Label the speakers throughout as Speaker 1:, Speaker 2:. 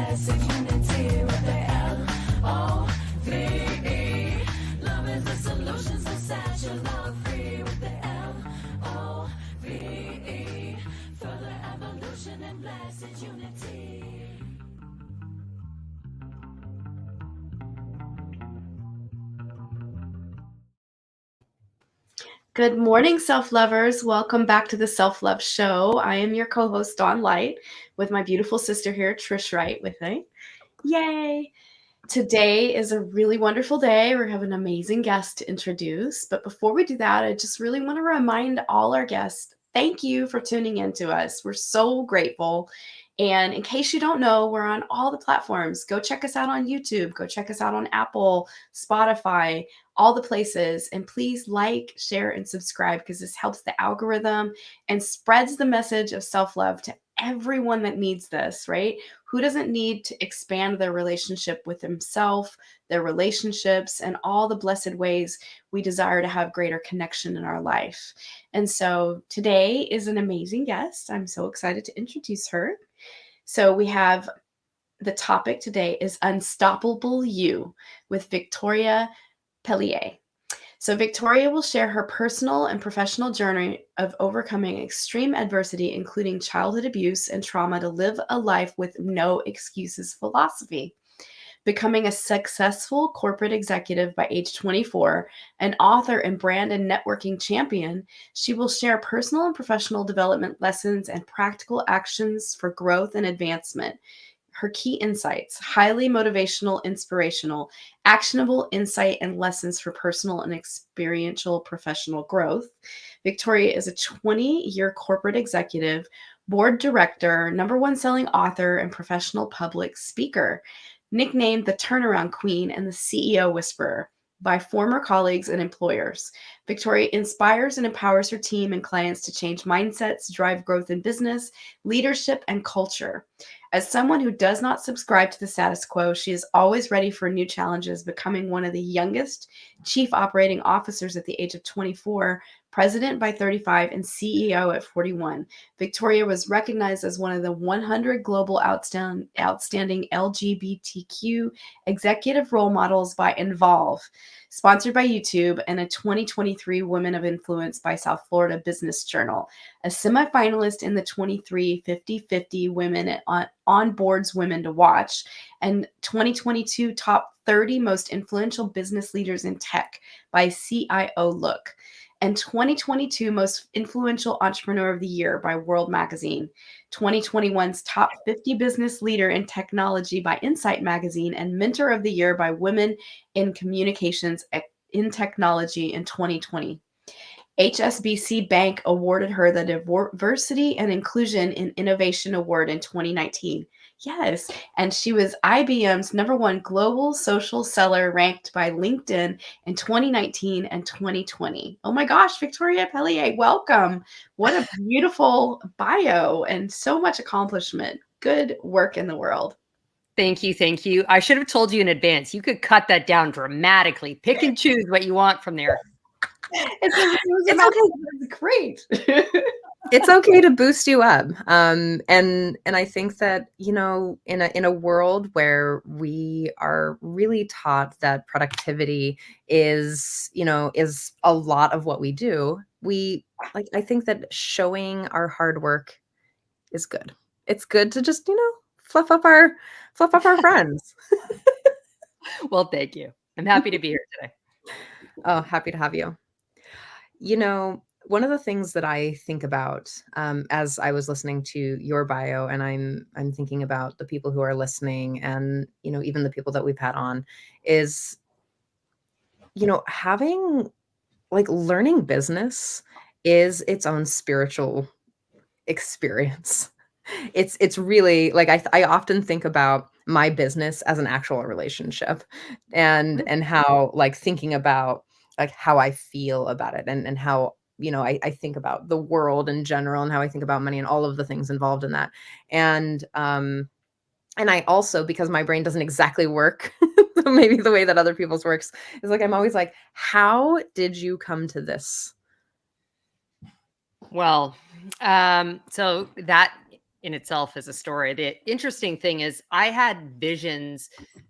Speaker 1: blessed unity with the L-O-V-E. Love is the solution, so set your love free with the L-O-V-E. Further evolution and blessed unity.
Speaker 2: Good morning, self-lovers. Welcome back to the Self-Love Show. I am your co-host, Dawn Light, with my beautiful sister here, Trish Wright, with me. Yay! Today is a really wonderful day. We have an amazing guest to introduce. But before we do that, I just really want to remind all our guests, thank you for tuning in to us. We're so grateful. And in case you don't know, we're on all the platforms. Go check us out on YouTube. Go check us out on Apple, Spotify, all the places. And please like, share, and subscribe because this helps the algorithm and spreads the message of self-love to everyone that needs this, right? Who doesn't need to expand their relationship with himself, their relationships, and all the blessed ways we desire to have greater connection in our life? And so today is an amazing guest. I'm so excited to introduce her. So we have the topic today is Unstoppable You with Victoria Pelletier. So Victoria will share her personal and professional journey of overcoming extreme adversity, including childhood abuse and trauma, to live a life with no excuses philosophy. Becoming a successful corporate executive by age 24, an author and brand and networking champion, she will share personal and professional development lessons and practical actions for growth and advancement. Her key insights: highly motivational, inspirational, actionable insight and lessons for personal and experiential professional growth. Victoria is a 20-year corporate executive, board director, #1 selling author, and professional public speaker. Nicknamed the Turnaround Queen and the CEO Whisperer by former colleagues and employers, Victoria inspires and empowers her team and clients to change mindsets, drive growth in business, leadership, and culture. As someone who does not subscribe to the status quo, she is always ready for new challenges, becoming one of the youngest chief operating officers at the age of 24, president by 35, and CEO at 41. Victoria was recognized as one of the 100 global outstanding LGBTQ executive role models by Involve, sponsored by YouTube, and a 2023 Women of Influence by South Florida Business Journal, a semifinalist in the 23 50-50 Women on Boards Women to Watch, and 2022 Top 30 Most Influential Business Leaders in Tech by CIO Look, and 2022 Most Influential Entrepreneur of the Year by World Magazine, 2021's Top 50 Business Leader in Technology by Insight Magazine, and Mentor of the Year by Women in Communications in Technology in 2020. HSBC Bank awarded her the Diversity and Inclusion in Innovation Award in 2019. Yes, and she was IBM's #1 global social seller, ranked by LinkedIn in 2019 and 2020. Oh my gosh, Victoria Pelletier, welcome. What a beautiful bio and so much accomplishment. Good work in the world.
Speaker 3: Thank you. Thank you. I should have told you in advance. You could cut that down dramatically. Pick and choose what you want from there.
Speaker 2: It's okay. It's great.
Speaker 4: It's okay to boost you up. And I think that, you know, in a world where we are really taught that productivity is, you know, is a lot of what we do, I think that showing our hard work is good. It's good to just, you know, fluff up our friends.
Speaker 3: Well, thank you. I'm happy to be here today.
Speaker 4: Oh, happy to have you. You know, one of the things that I think about as I was listening to your bio, and I'm thinking about the people who are listening, and you know, even the people that we've had on, is, you know, having learning business is its own spiritual experience. It's really I often think about my business as an actual relationship, and how thinking about how I feel about it, and how, you know, I think about the world in general, and how I think about money and all of the things involved in that. And I also, because my brain doesn't exactly work maybe the way that other people's works, is I'm always like, how did you come to this?
Speaker 3: Well, so that in itself as a story. The interesting thing is I had visions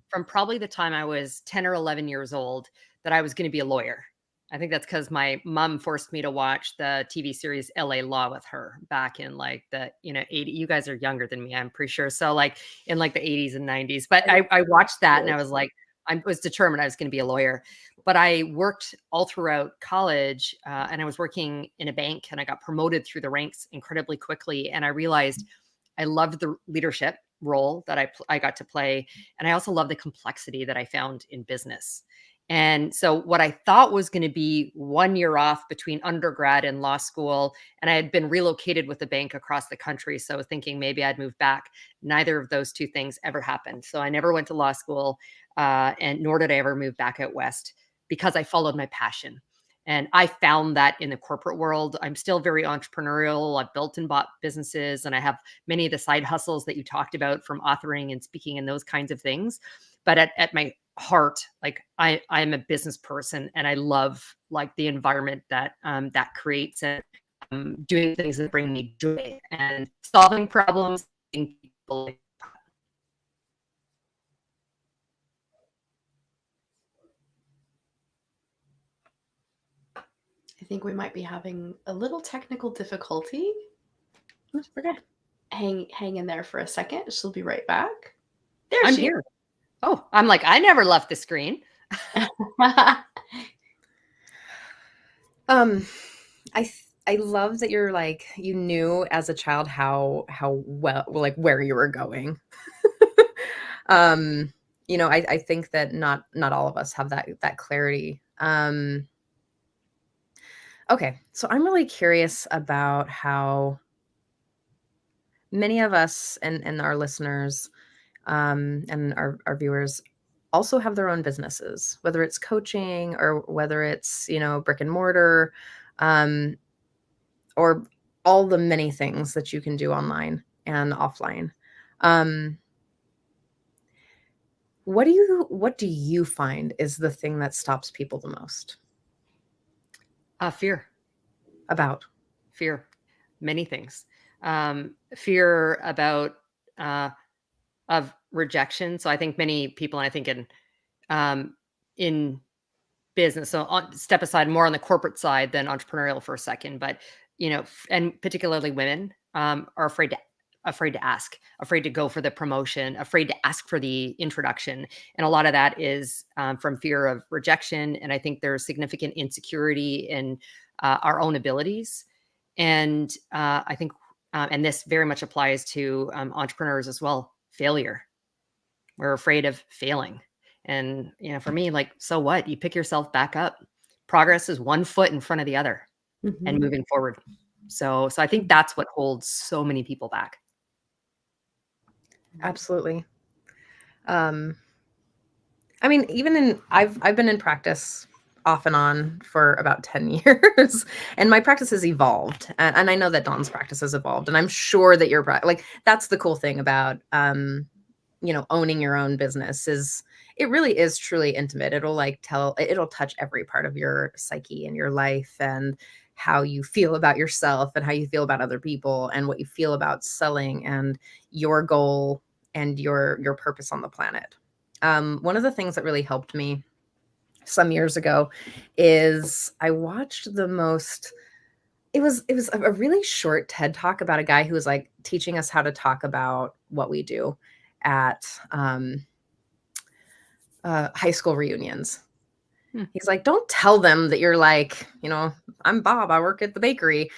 Speaker 3: from probably the time I was 10 or 11 years old that I was going to be a lawyer. I think that's because my mom forced me to watch the TV series LA Law with her back in like the, 80. You guys are younger than me, I'm pretty sure. So like in like the 80s and 90s. But I watched that and I was like, I was determined I was going to be a lawyer. But I worked all throughout college and I was working in a bank and I got promoted through the ranks incredibly quickly. And I realized I loved the leadership role that I got to play. And I also love the complexity that I found in business. And so what I thought was going to be 1 year off between undergrad and law school, and I had been relocated with the bank across the country. So I was thinking maybe I'd move back. Neither of those two things ever happened. So I never went to law school, and nor did I ever move back out west because I followed my passion. And I found that in the corporate world. I'm still very entrepreneurial. I've built and bought businesses, and I have many of the side hustles that you talked about from authoring and speaking and those kinds of things. But at my heart, like I'm a business person, and I love like the environment that that creates, and doing things that bring me joy and solving problems. People.
Speaker 2: I think we might be having a little technical difficulty.
Speaker 4: We're good.
Speaker 2: Hang in there for a second. She'll be right back. There
Speaker 3: I'm
Speaker 2: she
Speaker 3: here. Oh, I'm like, I never left the screen.
Speaker 4: I love that you're like, you knew as a child how well, like where you were going. I think that not all of us have that clarity. Okay, so I'm really curious about how many of us and our listeners, and our viewers also have their own businesses, whether it's coaching or whether it's, brick and mortar, or all the many things that you can do online and offline. What do you find is the thing that stops people the most?
Speaker 3: Fear.
Speaker 4: About
Speaker 3: Fear. Many things. Fear about of rejection. So I think many people, and I think in business, so step aside more on the corporate side than entrepreneurial for a second, but and particularly women are afraid to ask, afraid to go for the promotion, afraid to ask for the introduction. And a lot of that is from fear of rejection. And I think there's significant insecurity in our own abilities. And I think, and this very much applies to entrepreneurs as well, failure. We're afraid of failing. And, for me, like, so what? You pick yourself back up. Progress is one foot in front of the other and moving forward. So I think that's what holds so many people back.
Speaker 4: Absolutely. I mean, I've been in practice off and on for about 10 years, and my practice has evolved. And I know that Dawn's practice has evolved, and I'm sure that your like, that's the cool thing about, owning your own business is it really is truly intimate. It'll touch every part of your psyche and your life and how you feel about yourself and how you feel about other people and what you feel about selling and your goal and your purpose on the planet. One of the things that really helped me some years ago is I watched it was a really short TED talk about a guy who was like teaching us how to talk about what we do at high school reunions. He's like, don't tell them that you're like, I'm Bob, I work at the bakery.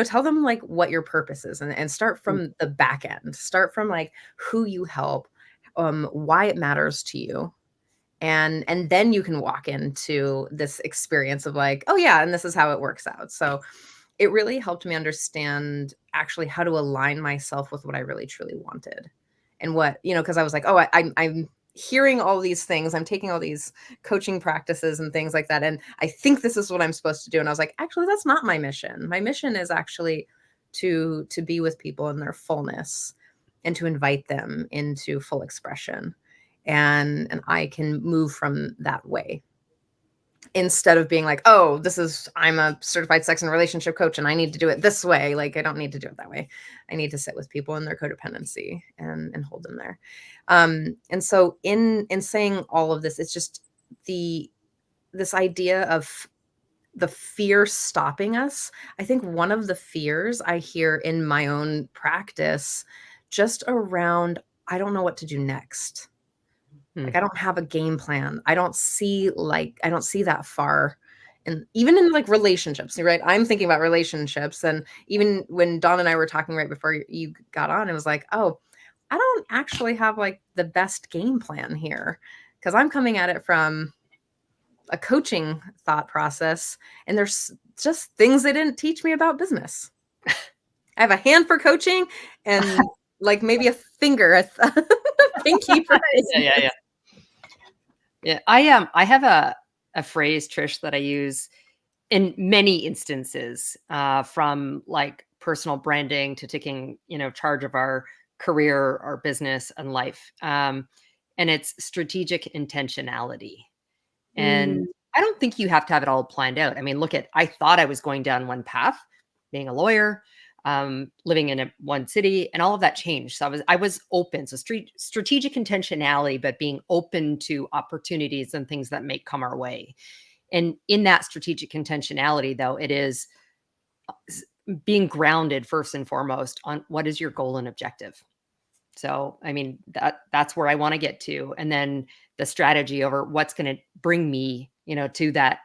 Speaker 4: Tell them like what your purpose is and start from the back end. Start from like who you help, why it matters to you. And then you can walk into this experience of like, oh yeah, and this is how it works out. So it really helped me understand actually how to align myself with what I really truly wanted. And what, because I was like, oh, I'm hearing all these things. I'm taking all these coaching practices and things like that. And I think this is what I'm supposed to do. And I was like, actually, that's not my mission. My mission is actually to be with people in their fullness and to invite them into full expression. And I can move from that way. instead of being like, oh, I'm a certified sex and relationship coach and I need to do it this way. Like, I don't need to do it that way. I need to sit with people in their codependency and hold them there. And so in saying all of this, it's just this idea of the fear stopping us. I think one of the fears I hear in my own practice, just around, I don't know what to do next. Like, I don't have a game plan. I don't see that far. And even in like relationships, right? I'm thinking about relationships. And even when Dawn and I were talking right before you got on, it was like, oh, I don't actually have like the best game plan here, because I'm coming at it from a coaching thought process, and there's just things they didn't teach me about business. I have a hand for coaching and like maybe a finger, a pinky for business.
Speaker 3: Yeah. I have a phrase, Trish, that I use in many instances, from like personal branding to taking, charge of our career, our business, and life. And it's strategic intentionality. And I don't think you have to have it all planned out. I mean, I thought I was going down one path, being a lawyer, living in one city, and all of that changed. So I was open. So strategic intentionality, but being open to opportunities and things that may come our way. And in that strategic intentionality, though, it is being grounded first and foremost on what is your goal and objective. So, I mean, that's where I want to get to. And then the strategy over what's going to bring me, to that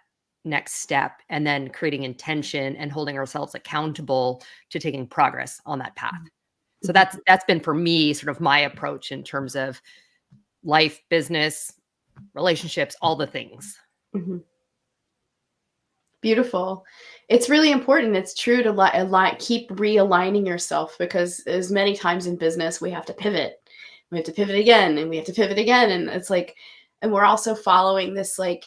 Speaker 3: next step, and then creating intention and holding ourselves accountable to taking progress on that path. So that's been for me sort of my approach in terms of life, business, relationships, all the things.
Speaker 2: Mm-hmm. Beautiful. It's really important. It's true to keep realigning yourself, because as many times in business, we have to pivot. We have to pivot again, and we have to pivot again. And it's like, and we're also following this, like,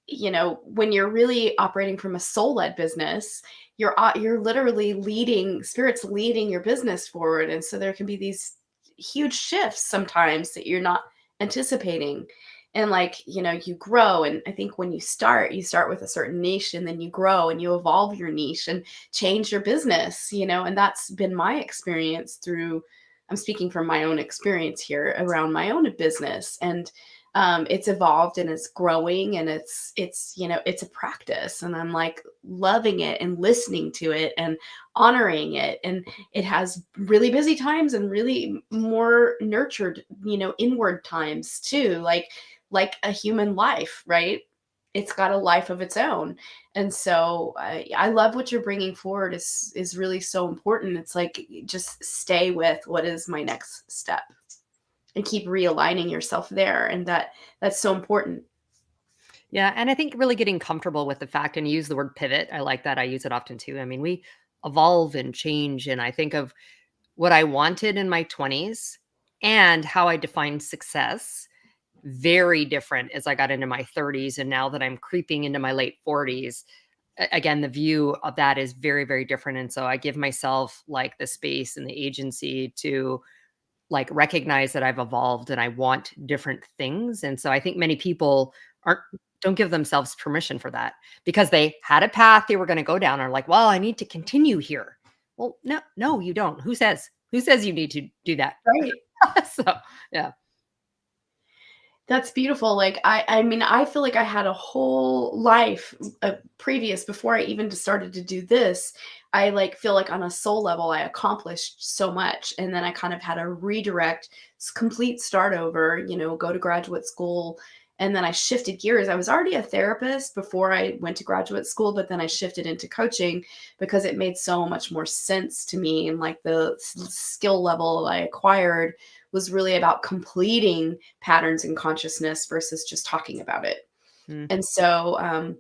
Speaker 2: when you're really operating from a soul-led business, you're literally spirits leading your business forward. And so there can be these huge shifts sometimes that you're not anticipating. And like, you grow. And I think when you start with a certain niche, and then you grow and you evolve your niche and change your business, and that's been my experience I'm speaking from my own experience here around my own business. And it's evolved and it's growing, and it's a practice, and I'm like loving it and listening to it and honoring it. And it has really busy times and really more nurtured, inward times too, like a human life, right? It's got a life of its own. And so I love what you're bringing forward is really so important. It's like, just stay with what is my next step, and keep realigning yourself there. And that's so important.
Speaker 3: Yeah. And I think really getting comfortable with the fact, and you use the word pivot. I like that. I use it often too. I mean, we evolve and change. And I think of what I wanted in my 20s and how I defined success, very different as I got into my 30s. And now that I'm creeping into my late 40s, again, the view of that is very, very different. And so I give myself like the space and the agency to like recognize that I've evolved and I want different things. And so I think many people don't give themselves permission for that, because they had a path they were going to go down, or like, well, I need to continue here. Well, no, you don't. Who says you need to do that?
Speaker 2: Right.
Speaker 3: So, yeah.
Speaker 2: That's beautiful. Like, I mean, I feel like I had a whole life previous, before I even started to do this. I like feel like on a soul level, I accomplished so much. And then I kind of had a redirect, complete start over, go to graduate school. And then I shifted gears. I was already a therapist before I went to graduate school, but then I shifted into coaching because it made so much more sense to me. And like the skill level I acquired was really about completing patterns in consciousness versus just talking about it. And so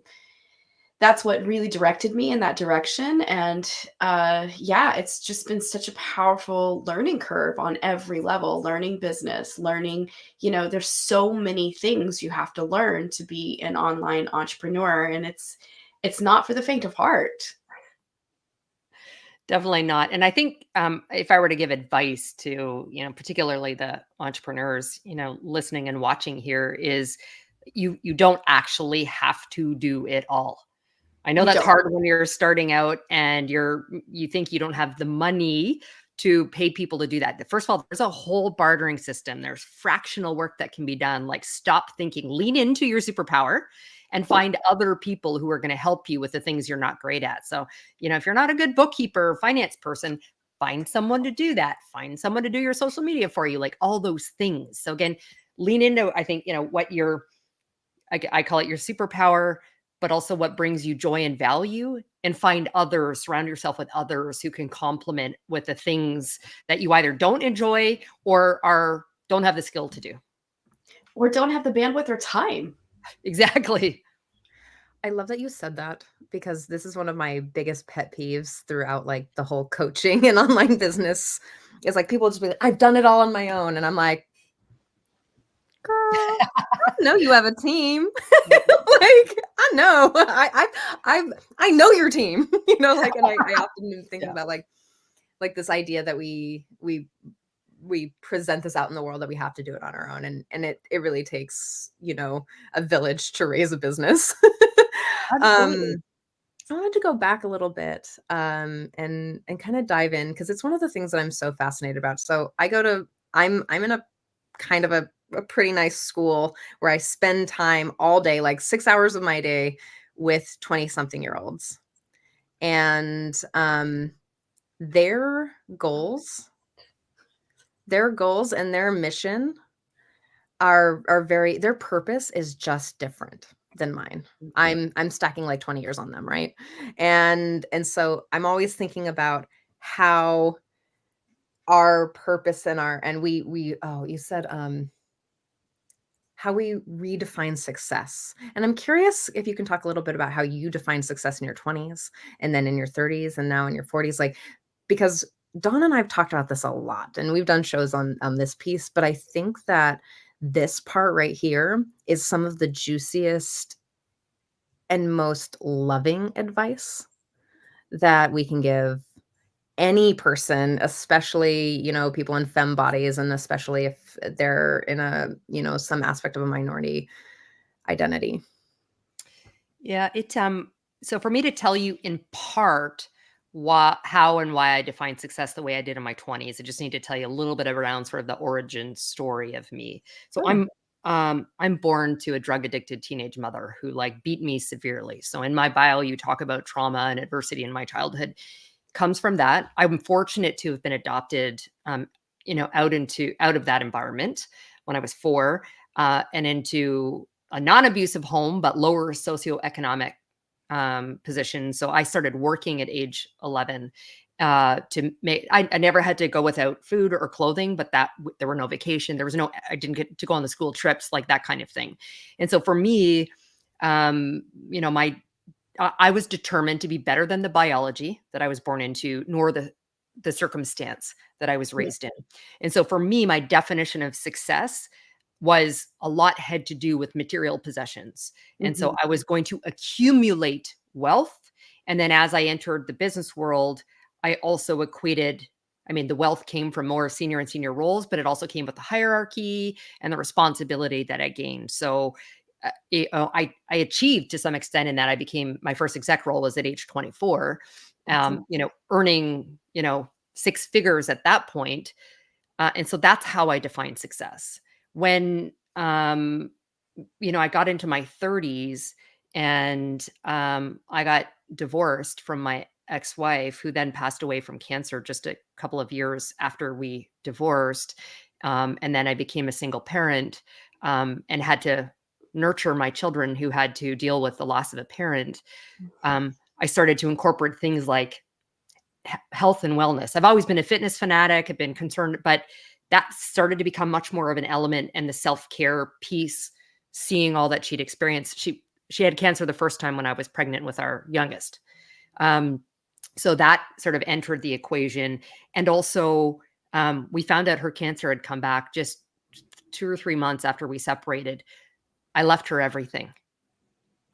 Speaker 2: that's what really directed me in that direction. And yeah, it's just been such a powerful learning curve on every level, learning business, learning, there's so many things you have to learn to be an online entrepreneur. And it's not for the faint of heart.
Speaker 3: Definitely not. And I think if I were to give advice to, particularly the entrepreneurs, listening and watching here, is you don't actually have to do it all. I know
Speaker 2: You
Speaker 3: that's
Speaker 2: don't.
Speaker 3: hard when you're starting out and you think you don't have the money to pay people to do that. First of all, there's a whole bartering system. There's fractional work that can be done. Like, stop thinking, lean into your superpower and find other people who are going to help you with the things you're not great at. So, if you're not a good bookkeeper or finance person, find someone to do that. Find someone to do your social media for you, like all those things. So again, lean into, I think, what I call it your superpower, but also what brings you joy and value, and find others, surround yourself with others who can complement with the things that you either don't enjoy or don't have the skill to do.
Speaker 2: Or don't have the bandwidth or time.
Speaker 3: Exactly.
Speaker 4: I love that you said that, because this is one of my biggest pet peeves throughout like the whole coaching and online business. Is like people just be like, I've done it all on my own. And I'm like, girl, I know you have a team. Like, I know. I know your team. Like, and I often am thinking about like this idea that we present this out in the world that we have to do it on our own. And it really takes, a village to raise a business.
Speaker 3: Absolutely.
Speaker 4: I wanted to go back a little bit and kind of dive in, because it's one of the things that I'm so fascinated about. So I'm in a kind of a pretty nice school where I spend time all day, like 6 hours of my day, with 20-something-year-olds. And their goals and their mission are very, their purpose is just different than mine. I'm stacking like 20 years on them, right? And so I'm always thinking about how our purpose and we oh, you said how we redefine success. And I'm curious if you can talk a little bit about how you define success in your 20s, and then in your 30s, and now in your 40s, like, because Dawn and I've talked about this a lot, and we've done shows on this piece, but I think that this part right here is some of the juiciest and most loving advice that we can give any person, especially, people in femme bodies, and especially if they're in a, some aspect of a minority identity.
Speaker 3: Yeah, so for me to tell you in part how and why I define success the way I did in my 20s, I just need to tell you a little bit around sort of the origin story of me. So
Speaker 4: Oh.
Speaker 3: I'm born to a drug addicted teenage mother who like beat me severely. So in my bio, you talk about trauma and adversity in my childhood. Comes from that. I'm fortunate to have been adopted, out of that environment when I was 4, and into a non-abusive home, but lower socioeconomic position. So I started working at age 11 to make. I never had to go without food or clothing, but there were no vacation. There was no. I didn't get to go on the school trips, like that kind of thing. And so for me, my I was determined to be better than the biology that I was born into, nor the circumstance that I was
Speaker 2: Yeah.
Speaker 3: raised in. And so for me, my definition of success was a lot had to do with material possessions. And so I was going to accumulate wealth. And then as I entered the business world, I also equated, the wealth came from more senior and senior roles, but it also came with the hierarchy and the responsibility that I gained. So I achieved to some extent in that I became, my first exec role was at age 24,
Speaker 2: Awesome.
Speaker 3: earning, 6 figures at that point. And so that's how I define success. When, I got into my 30s and I got divorced from my ex-wife, who then passed away from cancer just a couple of years after we divorced. And then I became a single parent, and had to nurture my children who had to deal with the loss of a parent. I started to incorporate things like health and wellness. I've always been a fitness fanatic, I've been concerned, but that started to become much more of an element, and the self-care piece, seeing all that she'd experienced. She had cancer the first time when I was pregnant with our youngest. So that sort of entered the equation. And also, we found out her cancer had come back just 2 or 3 months after we separated. I left her everything.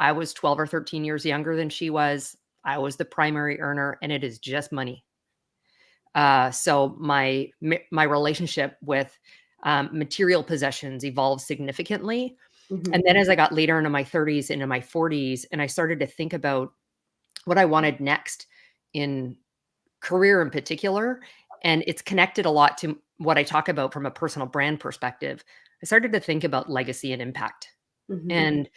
Speaker 3: I was 12 or 13 years younger than she was. I was the primary earner, and it is just money. So my relationship with material possessions evolved significantly.
Speaker 2: Mhm.
Speaker 3: And then as I got later into my 30s, into my 40s, and I started to think about what I wanted next in career in particular, and it's connected a lot to what I talk about from a personal brand perspective. I started to think about legacy and impact.
Speaker 2: Mhm.
Speaker 3: And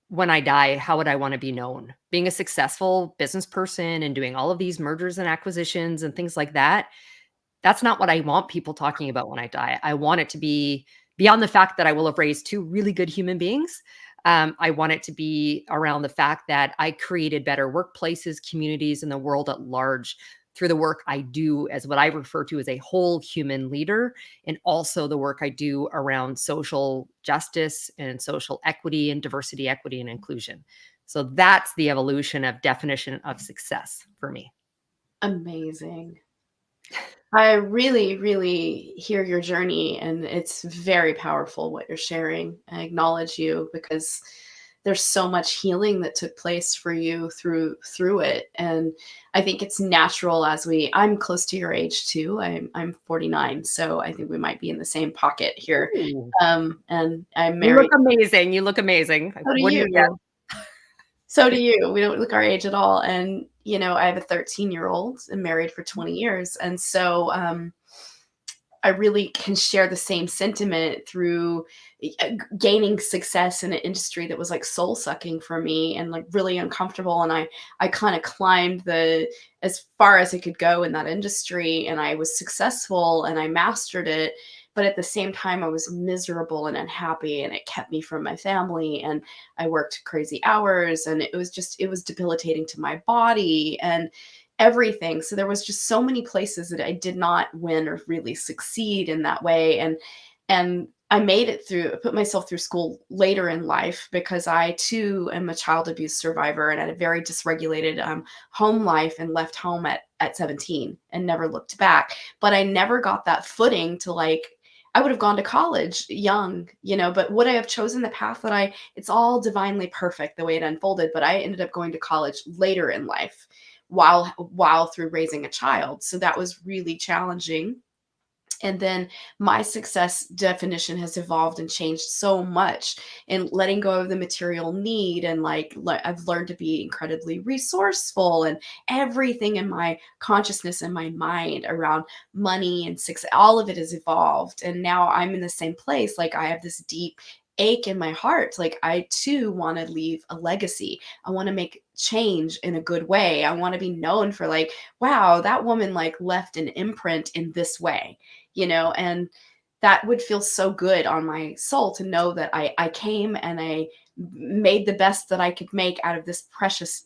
Speaker 3: when I die, how would I want to be known? Being a successful business person and doing all of these mergers and acquisitions and things like that, that's not what I want people talking about when I die. I want it to be beyond the fact that I will have raised two really good human beings. I want it to be around the fact that I created better workplaces, communities, and the world at large through the work I do as what I refer to as a whole human leader, and also the work I do around social justice and social equity and diversity, equity, and inclusion. So that's the evolution of definition of success for me.
Speaker 2: Amazing. I really, really hear your journey, and it's very powerful what you're sharing. I acknowledge you because there's so much healing that took place for you through it, and I think it's natural as I'm close to your age too. I'm 49, so I think we might be in the same pocket here.
Speaker 3: Ooh.
Speaker 2: And I'm
Speaker 3: You look
Speaker 2: married.
Speaker 3: amazing. You look amazing.
Speaker 2: So do
Speaker 3: What do you get?
Speaker 2: you. So do you. We don't look our age at all. And I have a 13-year-old and married for 20 years, and so I really can share the same sentiment through gaining success in an industry that was like soul sucking for me and like really uncomfortable. And I kind of climbed as far as I could go in that industry, and I was successful and I mastered it. But at the same time, I was miserable and unhappy, and it kept me from my family. And I worked crazy hours, and it was debilitating to my body. And everything. So there was just so many places that I did not win or really succeed in that way. And I made it through, I put myself through school later in life because I too am a child abuse survivor and had a very dysregulated home life and left home at 17 and never looked back. But I never got that footing to like, I would have gone to college young, but would I have chosen the path that it's all divinely perfect the way it unfolded, but I ended up going to college later in life while through raising a child. So that was really challenging. And then my success definition has evolved and changed so much in letting go of the material need. And I've learned to be incredibly resourceful, and everything in my consciousness and my mind around money and success, all of it has evolved. And now I'm in the same place. Like I have this deep ache in my heart. Like I too want to leave a legacy. I want to make change in a good way. I want to be known for like, wow, that woman like left an imprint in this way, and that would feel so good on my soul to know that I came and I made the best that I could make out of this precious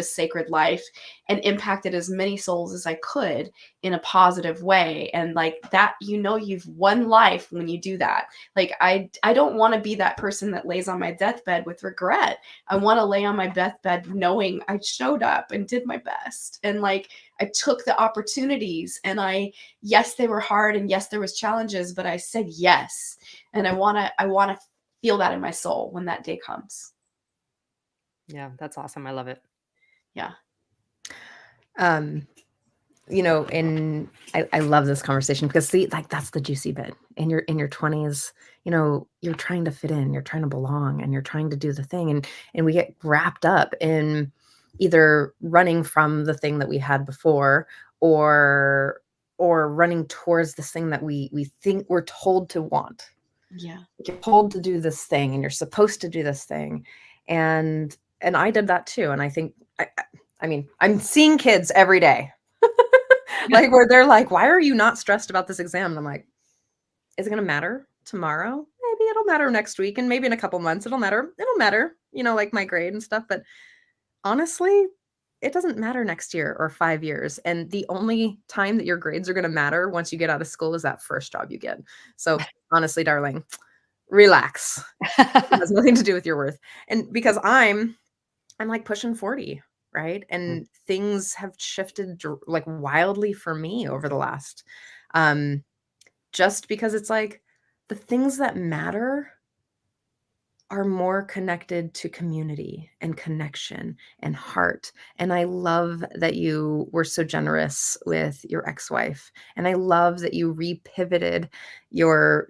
Speaker 2: sacred life and impacted as many souls as I could in a positive way. And like that, you've won life when you do that. Like I don't want to be that person that lays on my deathbed with regret. I want to lay on my deathbed knowing I showed up and did my best. And like I took the opportunities, and yes, they were hard, and yes, there was challenges, but I said yes. And I want to feel that in my soul when that day comes.
Speaker 3: Yeah, that's awesome. I love it.
Speaker 2: Yeah.
Speaker 4: And I love this conversation because see, like that's the juicy bit. In your 20s, you're trying to fit in, you're trying to belong, and you're trying to do the thing. And we get wrapped up in either running from the thing that we had before, or running towards this thing that we think we're told to want.
Speaker 2: Yeah.
Speaker 4: You're told to do this thing and you're supposed to do this thing. And I did that too. And I think I mean, I'm seeing kids every day. Like where they're like, why are you not stressed about this exam? And I'm like, is it going to matter tomorrow? Maybe it'll matter next week. And maybe in a couple months, it'll matter, like my grade and stuff. But honestly, it doesn't matter next year or 5 years. And the only time that your grades are going to matter once you get out of school is that first job you get. So honestly, darling, relax. It has nothing to do with your worth. And because I'm like pushing 40, right? And things have shifted like wildly for me over the last, just because it's like the things that matter are more connected to community and connection and heart. And I love that you were so generous with your ex-wife. And I love that you repivoted your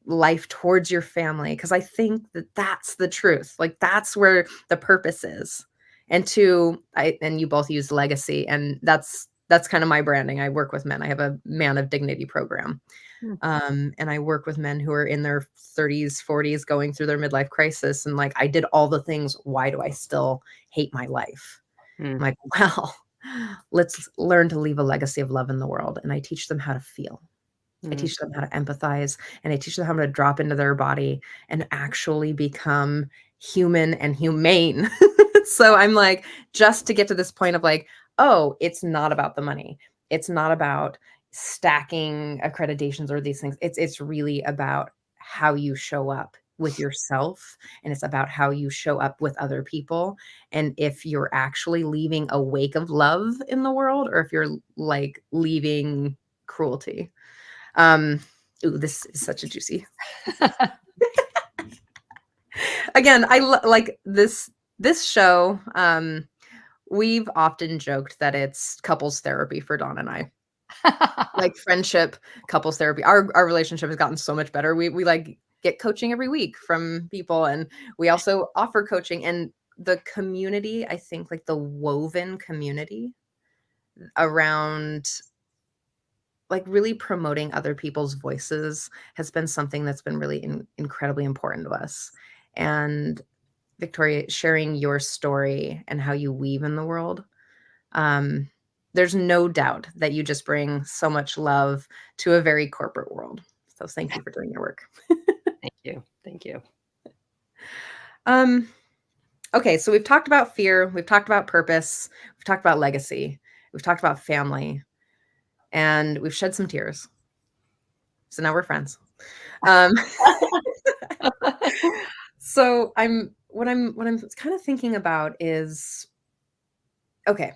Speaker 4: life towards your family, because I think that that's the truth. Like that's where the purpose is. And you both use legacy, and that's kind of my branding. I work with men. I have a Man of Dignity program. And I work with men who are in their 30s, 40s, going through their midlife crisis. And like, I did all the things. Why do I still hate my life? I'm like, well, let's learn to leave a legacy of love in the world. And I teach them how to feel. I teach them how to empathize, and I teach them how to drop into their body and actually become human and humane. So I'm like, just to get to this point of like, oh, it's not about the money. It's not about stacking accreditations or these things. It's really about how you show up with yourself, and it's about how you show up with other people. And if you're actually leaving a wake of love in the world, or if you're like leaving cruelty. Ooh, this is such a juicy. Again, like this show. We've often joked that it's couples therapy for Dawn and I. Like friendship, couples therapy. Our relationship has gotten so much better. We like get coaching every week from people, and we also offer coaching. And the community, I think, like the woven community around like really promoting other people's voices has been something that's been really incredibly important to us. And Victoria, sharing your story and how you weave in the world, there's no doubt that you just bring so much love to a very corporate world. So thank you for doing your work.
Speaker 3: Thank you. Thank you.
Speaker 4: Okay, so we've talked about fear, we've talked about purpose, we've talked about legacy, we've talked about family, and we've shed some tears. So now we're friends. So what I'm kind of thinking about is, okay,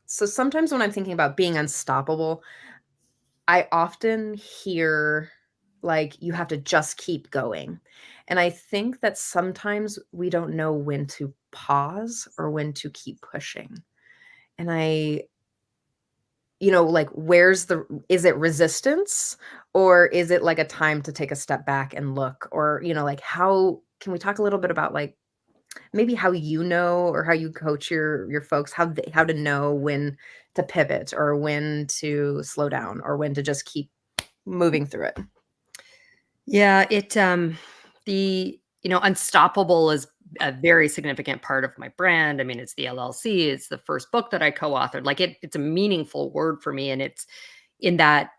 Speaker 4: so sometimes when I'm thinking about being unstoppable, I often hear like you have to just keep going. And I think that sometimes we don't know when to pause or when to keep pushing. And like is it resistance, or is it like a time to take a step back and look? Or, like, how can we talk a little bit about like maybe how or how you coach your folks, how to know when to pivot or when to slow down or when to just keep moving through it?
Speaker 3: Yeah, the Unstoppable is a very significant part of my brand. I mean, it's the LLC, it's the first book that I co-authored. Like it's a meaningful word for me, and it's in that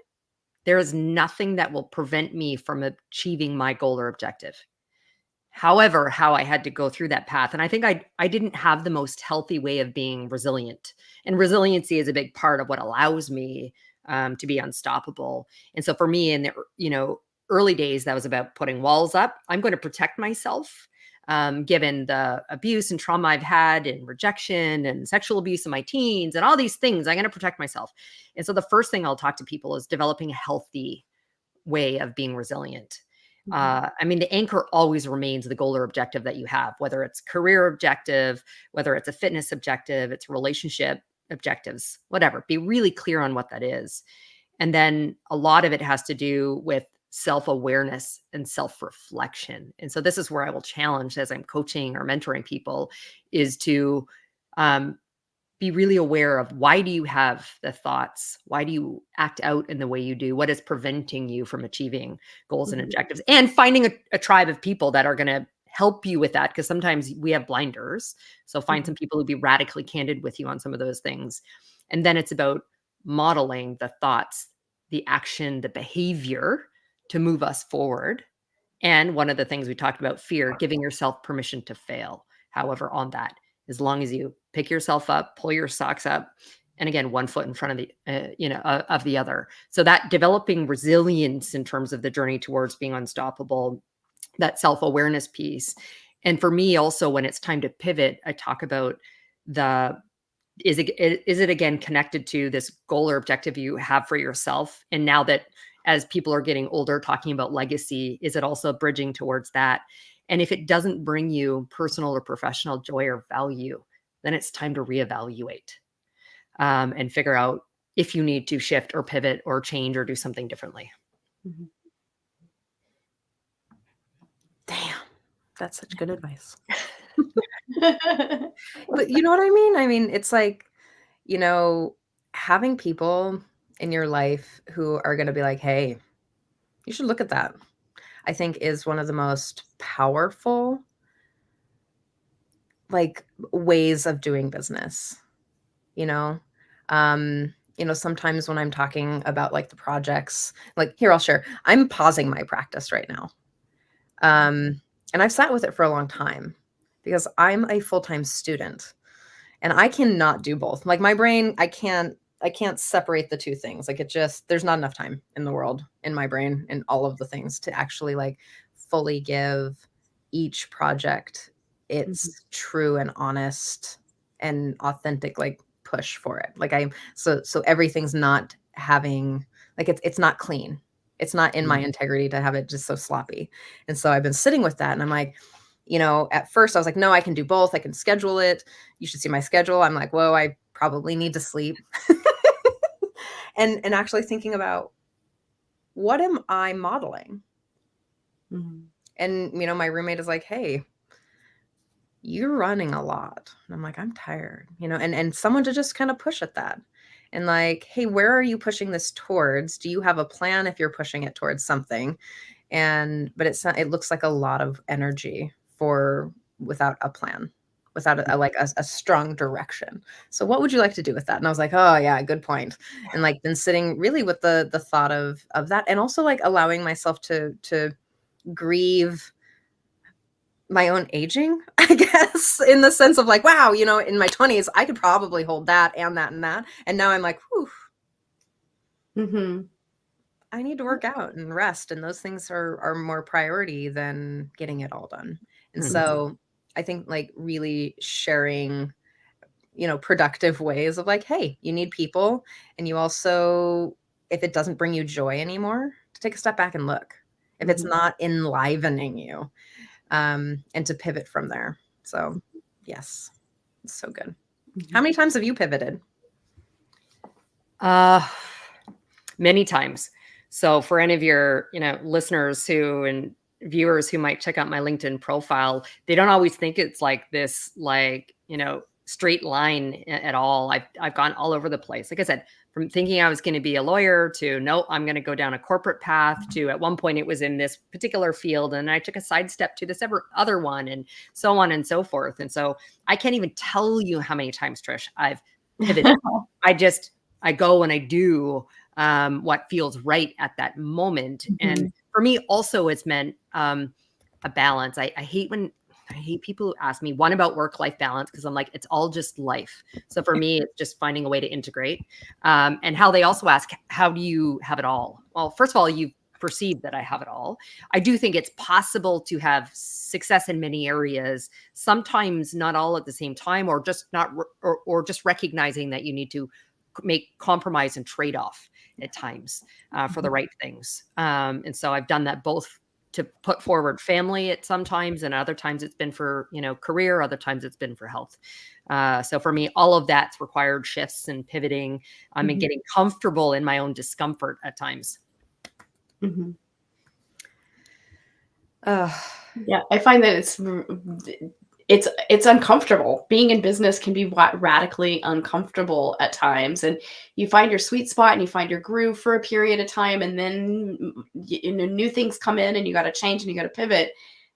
Speaker 3: there is nothing that will prevent me from achieving my goal or objective. However, how I had to go through that path, and I think I didn't have the most healthy way of being resilient, and resiliency is a big part of what allows me to be unstoppable. And so for me, in the early days, that was about putting walls up. I'm going to protect myself, given the abuse and trauma I've had, and rejection and sexual abuse in my teens, and all these things. I'm going to protect myself. And so the first thing I'll talk to people is developing a healthy way of being resilient. I mean, the anchor always remains the goal or objective that you have, whether it's career objective, whether it's a fitness objective, it's relationship objectives, whatever. Be really clear on what that is. And then a lot of it has to do with self-awareness and self-reflection. And so this is where I will challenge as I'm coaching or mentoring people is to be really aware of, why do you have the thoughts? Why do you act out in the way you do? What is preventing you from achieving goals and objectives? And finding a tribe of people that are going to help you with that, because sometimes we have blinders. So find some people who be radically candid with you on some of those things. And then it's about modeling the thoughts, the action, the behavior to move us forward. And one of the things we talked about, fear, giving yourself permission to fail. However, on that, as long as you pick yourself up, pull your socks up, and again, one foot in front of the, of the other. So that developing resilience in terms of the journey towards being unstoppable, that self-awareness piece. And for me also, when it's time to pivot, I talk about is it again connected to this goal or objective you have for yourself? And now that as people are getting older, talking about legacy, is it also bridging towards that? And if it doesn't bring you personal or professional joy or value, then it's time to reevaluate and figure out if you need to shift or pivot or change or do something differently.
Speaker 4: That's such good advice. But you know what I mean? I mean, it's like, you know, having people in your life who are going to be like, hey, you should look at that, I think is one of the most powerful like ways of doing business, you know? Sometimes when I'm talking about like the projects, like here, I'll share, I'm pausing my practice right now. And I've sat with it for a long time because I'm a full-time student and I cannot do both. Like my brain, I can't separate the two things. Like it just there's not enough time in the world in my brain and all of the things to actually like fully give each project its true and honest and authentic like push for it. Like so everything's not having like it's not clean. It's not in my integrity to have it just so sloppy. And so I've been sitting with that and I'm like, at first I was like, no, I can do both. I can schedule it. You should see my schedule. I'm like, whoa, I probably need to sleep. and actually thinking about what am I modeling? And my roommate is like, hey, you're running a lot. And I'm like, I'm tired, and someone to just kind of push at that. And like, hey, where are you pushing this towards? Do you have a plan if you're pushing it towards something? But it looks like a lot of energy for without a plan, without a strong direction. So what would you like to do with that? And I was like, oh yeah, good point. And like been sitting really with the thought of that, and also like allowing myself to grieve my own aging, I guess, in the sense of like, wow, in my 20s, I could probably hold that and that and that. And now I'm like, whew, I need to work out and rest. And those things are more priority than getting it all done. And so I think like really sharing, productive ways of like, hey, you need people. And you also, if it doesn't bring you joy anymore, to take a step back and look. If it's not enlivening you, and to pivot from there. So yes, it's so good. How many times have you pivoted?
Speaker 3: Many times. So for any of your, listeners and viewers who might check out my LinkedIn profile, they don't always think it's like this, like, straight line at all. I've gone all over the place. Like I said, from thinking I was going to be a lawyer to, no, I'm going to go down a corporate path to, at one point it was in this particular field and I took a sidestep to this other one and so on and so forth. And so I can't even tell you how many times, Trish, I've pivoted. I go and I do what feels right at that moment. And for me also it's meant a balance. I hate people who ask me one about work-life balance because I'm like, it's all just life. So for me, it's just finding a way to integrate. And how they also ask, how do you have it all? Well, first of all, you perceive that I have it all. I do think it's possible to have success in many areas, sometimes not all at the same time, or just not, or just recognizing that you need to make compromise and trade-off at times for the right things. And so I've done that both to put forward family at sometimes, and other times it's been for, career, other times it's been for health. So for me, all of that's required shifts and pivoting and getting comfortable in my own discomfort at times.
Speaker 2: Yeah, I find that it's uncomfortable. Being in business can be radically uncomfortable at times, and you find your sweet spot and you find your groove for a period of time, and then new things come in and you got to change and you got to pivot,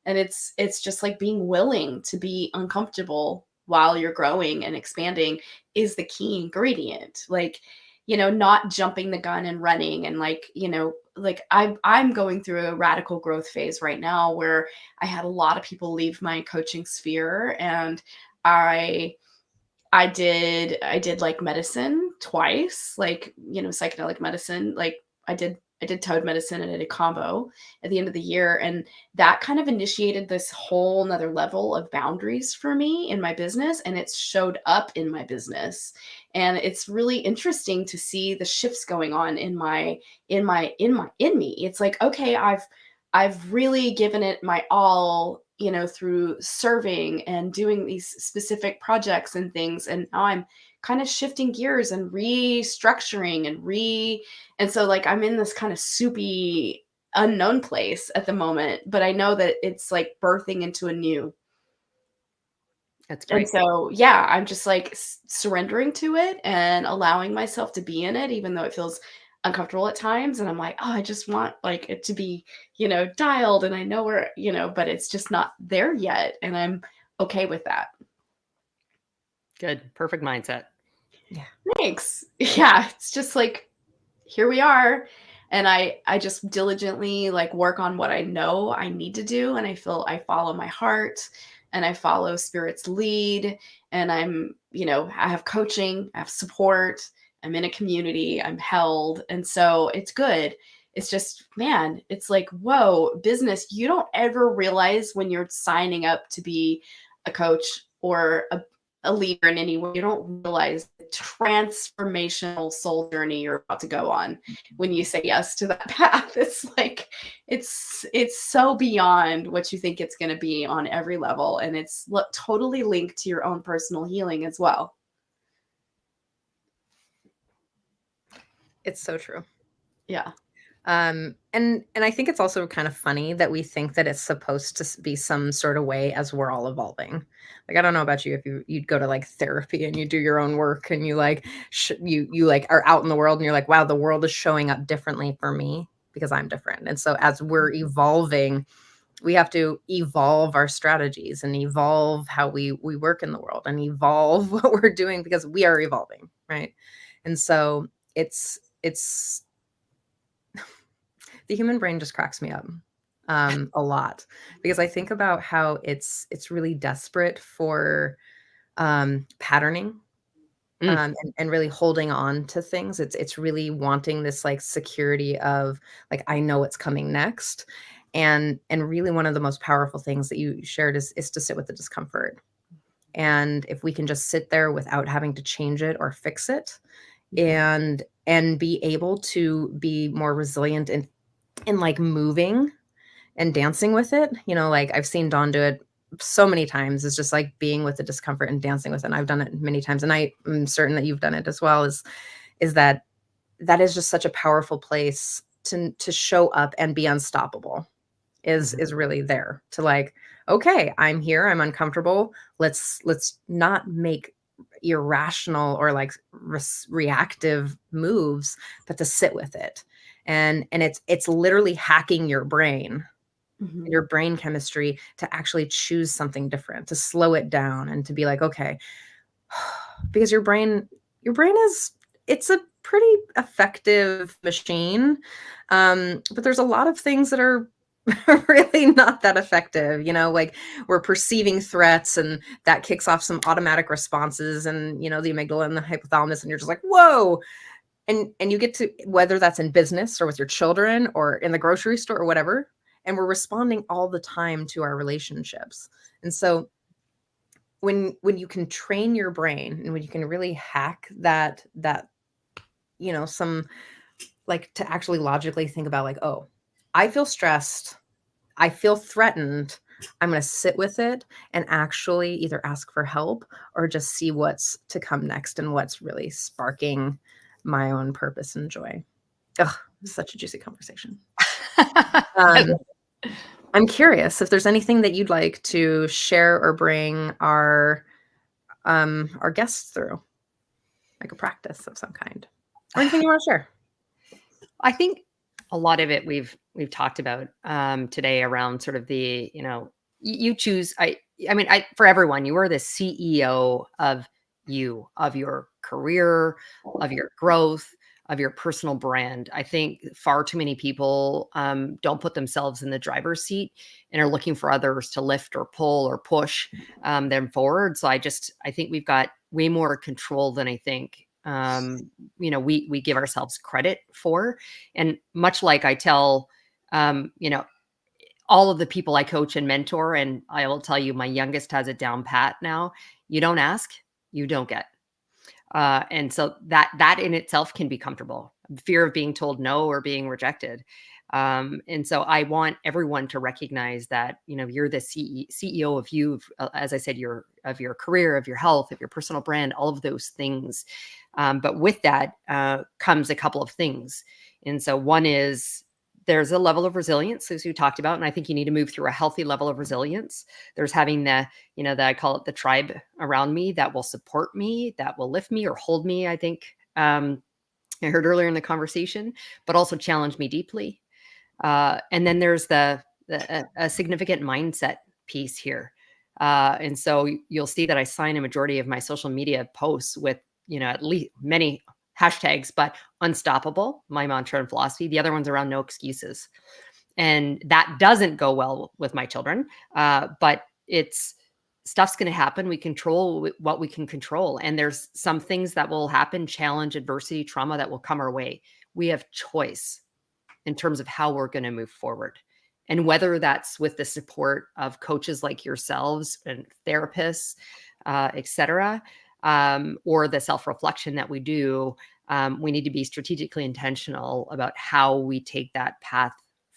Speaker 2: and it's just like being willing to be uncomfortable while you're growing and expanding is the key ingredient. Like, not jumping the gun and running and like I'm going through a radical growth phase right now where I had a lot of people leave my coaching sphere, and I did like medicine twice, like, psychedelic medicine. Like I did toad medicine and I did combo at the end of the year. And that kind of initiated this whole nother level of boundaries for me in my business. And it's showed up in my business. And it's really interesting to see the shifts going on in me. It's like, okay, I've really given it my all, through serving and doing these specific projects and things. And now I'm kind of shifting gears and restructuring and so like I'm in this kind of soupy unknown place at the moment, but I know that it's like birthing into a new.
Speaker 3: That's
Speaker 2: And
Speaker 3: great.
Speaker 2: so, yeah, I'm just like surrendering to it and allowing myself to be in it, even though it feels uncomfortable at times. And I'm like, oh, I just want like it to be, dialed, and I know where, but it's just not there yet. And I'm okay with that.
Speaker 3: Good. Perfect mindset.
Speaker 4: Yeah.
Speaker 2: Thanks. Yeah. It's just like, here we are. And I just diligently like work on what I know I need to do. And I feel I follow my heart and I follow spirit's lead. And I have coaching, I have support, I'm in a community, I'm held. And so it's good. It's just, man, it's like, whoa, business, you don't ever realize when you're signing up to be a coach or a leader in any way, you don't realize the transformational soul journey you're about to go on when you say yes to that path. It's like it's so beyond what you think it's going to be on every level, and it's totally linked to your own personal healing as well.
Speaker 4: It's so true.
Speaker 2: Yeah.
Speaker 4: And I think it's also kind of funny that we think that it's supposed to be some sort of way as we're all evolving. Like, I don't know about you, if you'd go to like therapy and you do your own work and you like you like are out in the world and you're like, wow, the world is showing up differently for me because I'm different. And so as we're evolving, we have to evolve our strategies and evolve how we work in the world and evolve what we're doing because we are evolving, right? And so it's the human brain just cracks me up a lot because I think about how it's really desperate for patterning and really holding on to things. It's really wanting this like security of like, I know what's coming next. And really one of the most powerful things that you shared is to sit with the discomfort. And if we can just sit there without having to change it or fix it and be able to be more resilient and like moving and dancing with it, like I've seen Dawn do it so many times, is just like being with the discomfort and dancing with it. And I've done it many times. And I'm certain that you've done it as well, is that is just such a powerful place to show up and be unstoppable is really there to like, okay, I'm here, I'm uncomfortable. Let's not make irrational or like reactive moves, but to sit with it. And it's literally hacking your brain, your brain chemistry, to actually choose something different, to slow it down and to be like, okay, because your brain it's a pretty effective machine. But there's a lot of things that are really not that effective, like we're perceiving threats and that kicks off some automatic responses and, the amygdala and the hypothalamus, and you're just like, whoa. And you get to, whether that's in business or with your children or in the grocery store or whatever, and we're responding all the time to our relationships. And so when you can train your brain and when you can really hack that, some like to actually logically think about like, oh, I feel stressed, I feel threatened, I'm going to sit with it and actually either ask for help or just see what's to come next and what's really sparking my own purpose and joy. Ugh, such a juicy conversation. I'm curious if there's anything that you'd like to share or bring our guests through, like a practice of some kind, or anything you want to share.
Speaker 3: I think a lot of it we've talked about today around sort of the, you choose. I mean, for everyone, you are the CEO of your career, of your growth, of your personal brand. I think far too many people don't put themselves in the driver's seat and are looking for others to lift or pull or push them forward. So I think we've got way more control than I think we give ourselves credit for. And much like I tell, all of the people I coach and mentor, and I will tell you, my youngest has it down pat now. You don't ask, you don't get. And so that in itself can be comfortable. Fear of being told no or being rejected. And so I want everyone to recognize that, you're the CEO of you, as I said, of your career, of your health, of your personal brand, all of those things. But with that comes a couple of things. And so one is there's a level of resilience, as you talked about, and I think you need to move through a healthy level of resilience. There's having the, that I call it the tribe around me that will support me, that will lift me or hold me, I think. I heard earlier in the conversation, but also challenge me deeply. And then there's a significant mindset piece here. And so you'll see that I sign a majority of my social media posts with, at least many hashtags, but unstoppable, my mantra and philosophy. The other one's around no excuses. And that doesn't go well with my children. But stuff's going to happen. We control what we can control. And there's some things that will happen, challenge, adversity, trauma that will come our way. We have choice in terms of how we're going to move forward. And whether that's with the support of coaches like yourselves and therapists, et cetera, or the self-reflection that we do, we need to be strategically intentional about how we take that path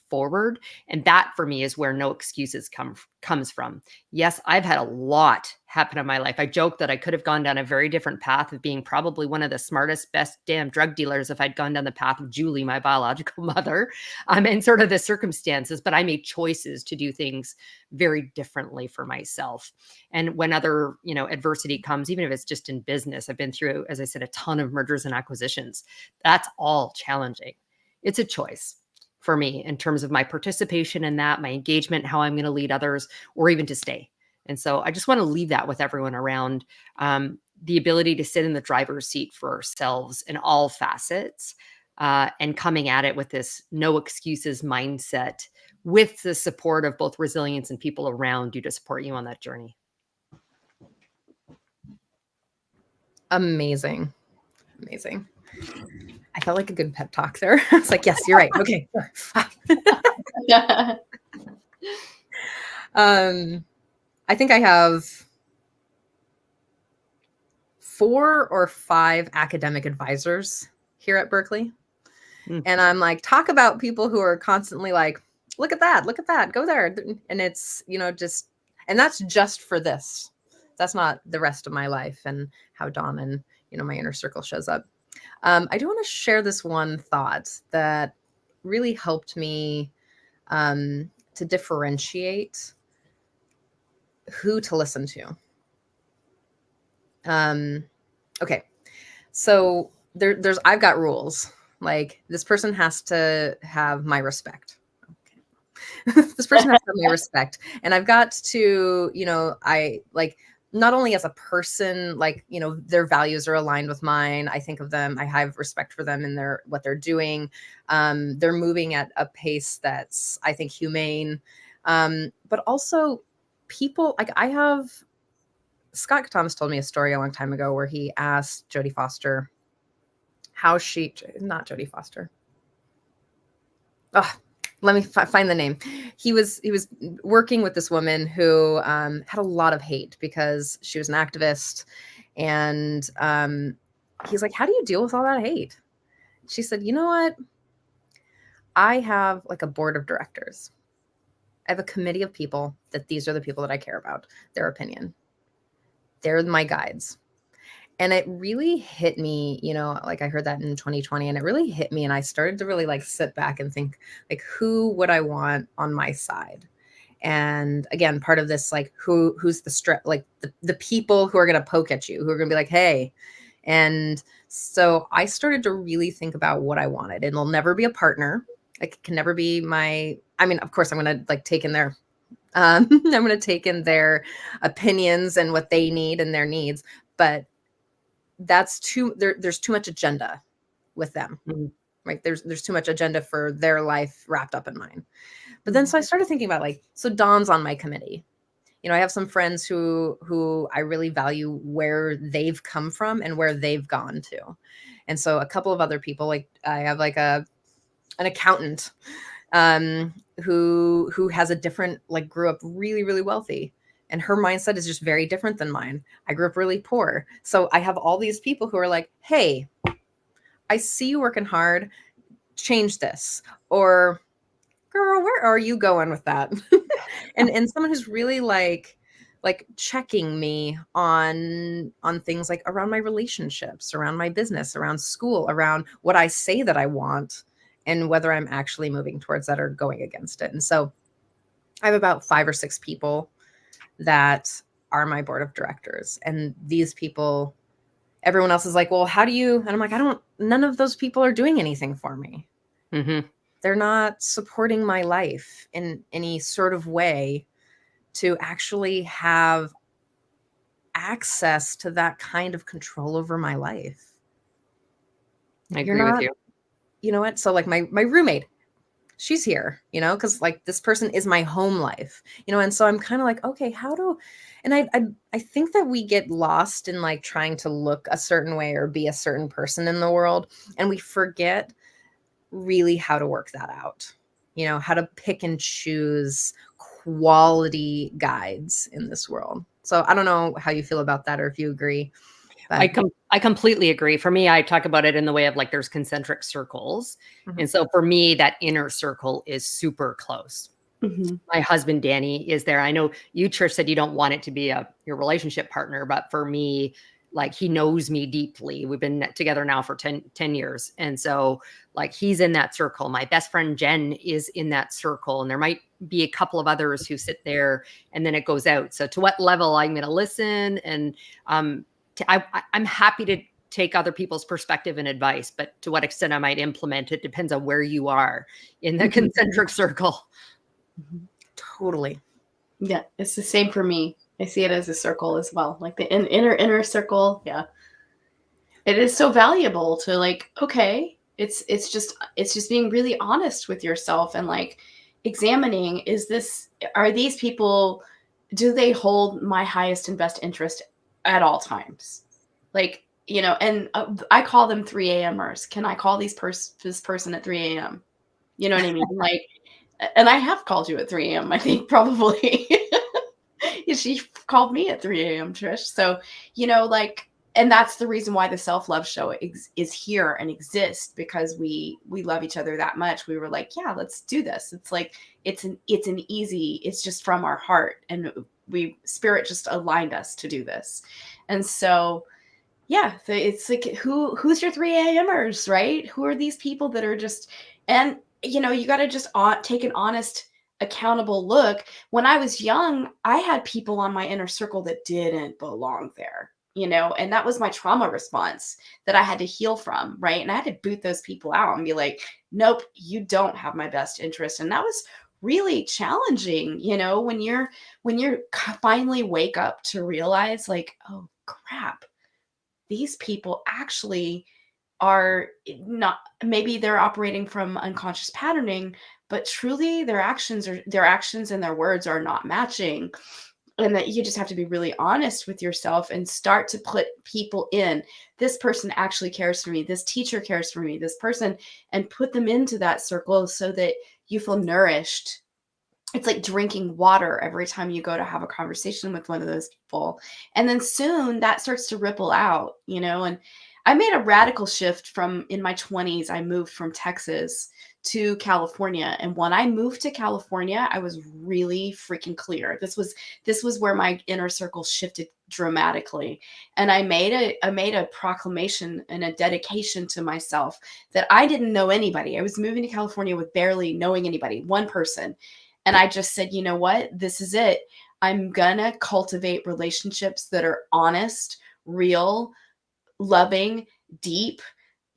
Speaker 3: forward. And that for me is where no excuses comes from. Yes, I've had a lot happen in my life. I joke that I could have gone down a very different path of being probably one of the smartest, best damn drug dealers if I'd gone down the path of Julie, my biological mother, and sort of the circumstances, but I made choices to do things very differently for myself. And when other, adversity comes, even if it's just in business, I've been through, as I said, a ton of mergers and acquisitions. That's all challenging. It's a choice for me in terms of my participation in that, my engagement, how I'm going to lead others, or even to stay. And so I just want to leave that with everyone around the ability to sit in the driver's seat for ourselves in all facets and coming at it with this no excuses mindset with the support of both resilience and people around you to support you on that journey.
Speaker 4: Amazing. Amazing. I felt like a good pep talk there. It's like, yes, you're right. Okay. I think I have 4 or 5 academic advisors here at Berkeley. And I'm like, talk about people who are constantly like, look at that, go there. And it's, and that's just for this. That's not the rest of my life and how Dawn and, my inner circle shows up. I do want to share this one thought that really helped me to differentiate who to listen to. Okay. So I've got rules. Like, this person has to have my respect. Okay. This person has to have my respect. And I've got to, I like, not only as a person, like, their values are aligned with mine. I think of them, I have respect for them and what they're doing. They're moving at a pace that's, I think, humane. But also people, like, Scott Thomas told me a story a long time ago where he asked Jodie Foster not Jodie Foster. Oh, let me find the name. He was working with this woman who had a lot of hate because she was an activist. And he's like, how do you deal with all that hate? She said, you know what? I have like a board of directors. I have a committee of people that these are the people that I care about, their opinion. They're my guides. And it really hit me, like I heard that in 2020 and it really hit me. And I started to really like sit back and think, like, who would I want on my side? And again, part of this, like, who's like the people who are going to poke at you, who are going to be like, hey. And so I started to really think about what I wanted. It'll never be a partner. It can never be of course I'm going to like take in their, I'm going to take in their opinions and what they need and their needs. But there's too much agenda with them, right? There's too much agenda for their life wrapped up in mine. But then, so I started thinking about so Dawn's on my committee. I have some friends who I really value where they've come from and where they've gone to. And so a couple of other people, like I have like an accountant who has a different, like, grew up really, really wealthy. And her mindset is just very different than mine. I grew up really poor. So I have all these people who are like, hey, I see you working hard, change this. Or, girl, where are you going with that? and someone who's really like checking me on things like around my relationships, around my business, around school, around what I say that I want. and whether I'm actually moving towards that or going against it. And so I have about 5 or 6 people that are my board of directors. And these people, everyone else is like, well, how do you? And I'm like, none of those people are doing anything for me.
Speaker 3: Mm-hmm.
Speaker 4: They're not supporting my life in any sort of way to actually have access to that kind of control over my life.
Speaker 3: I
Speaker 4: You're
Speaker 3: agree with
Speaker 4: not,
Speaker 3: you.
Speaker 4: you know what? So like my roommate, she's here, you know, because like this person is my home life, you know, and so I'm kind of like, okay, and I think that we get lost in like trying to look a certain way or be a certain person in the world, and we forget really how to work that out, you know, how to pick and choose quality guides in this world. So I don't know how you feel about that or if you agree, but
Speaker 3: I completely agree. For me, I talk about it in the way of like there's concentric circles.
Speaker 4: Mhm.
Speaker 3: And so for me, that inner circle is super close.
Speaker 2: Mm-hmm.
Speaker 3: My husband, Danny, is there. I know you, Trish, said you don't want it to be your relationship partner, but for me, like he knows me deeply. We've been together now for 10 years. And so like he's in that circle. My best friend, Jen, is in that circle. And there might be a couple of others who sit there and then it goes out. So to what level I'm going to listen. And I'm happy to take other people's perspective and advice, but to what extent I might implement it depends on where you are in the concentric circle.
Speaker 2: Mm-hmm.
Speaker 4: totally.
Speaker 2: Yeah, it's the same for me. I see it as a circle as well, like the inner circle. Yeah, it is so valuable to like. Okay, it's just being really honest with yourself and like examining: are these people, do they hold my highest and best interest at all times? Like, you know, and I call them 3 a.m.ers. Can I call this person at 3 a.m.? You know what I mean? Like, and I have called you at 3 a.m. I think probably. She called me at 3 a.m. Trish. So, you know, like, and that's the reason why the self-love show is here and exists, because we love each other that much. We were like, yeah, let's do this. It's like it's just from our heart, and spirit just aligned us to do this. And so yeah, it's like who's your 3 a.m.ers, right? Who are these people that are just, and you know, you got to just take an honest, accountable look. When I was young, I had people on my inner circle that didn't belong there, you know, and that was my trauma response that I had to heal from, right? And I had to boot those people out and be like, nope, you don't have my best interest. And that was really challenging, you know, when you're finally wake up to realize like, oh crap, these people actually are not, maybe they're operating from unconscious patterning, but truly their actions and their words are not matching. And that you just have to be really honest with yourself and start to put people in. This person actually cares for me, this teacher cares for me, this person, and put them into that circle so that you feel nourished. It's like drinking water every time you go to have a conversation with one of those people. And then soon that starts to ripple out, you know. And I made a radical shift from in my 20s. I moved from Texas to California. And when I moved to California, I was really freaking clear. This was where my inner circle shifted dramatically. And I made a proclamation and a dedication to myself that I didn't know anybody. I was moving to California with barely knowing anybody, one person. And I just said, you know what? This is it. I'm going to cultivate relationships that are honest, real, loving, deep,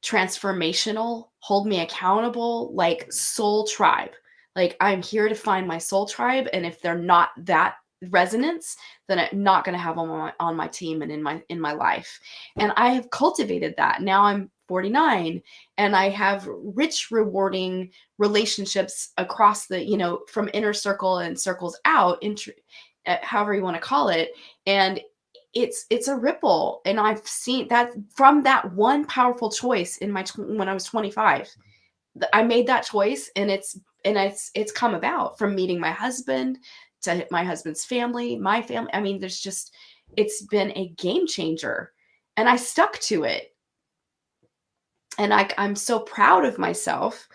Speaker 2: transformational, hold me accountable, like soul tribe. Like I'm here to find my soul tribe. And if they're not that resonance, then I'm not going to have them on my team and in my life. And I have cultivated that. Now I'm 49 and I have rich, rewarding relationships across the, you know, from inner circle and circles out, however you want to call it. And it's a ripple. And I've seen that from that one powerful choice in when I was 25. I made that choice, and it's come about from meeting my husband to my husband's family, my family. I mean, it's been a game changer, and I stuck to it. And I'm so proud of myself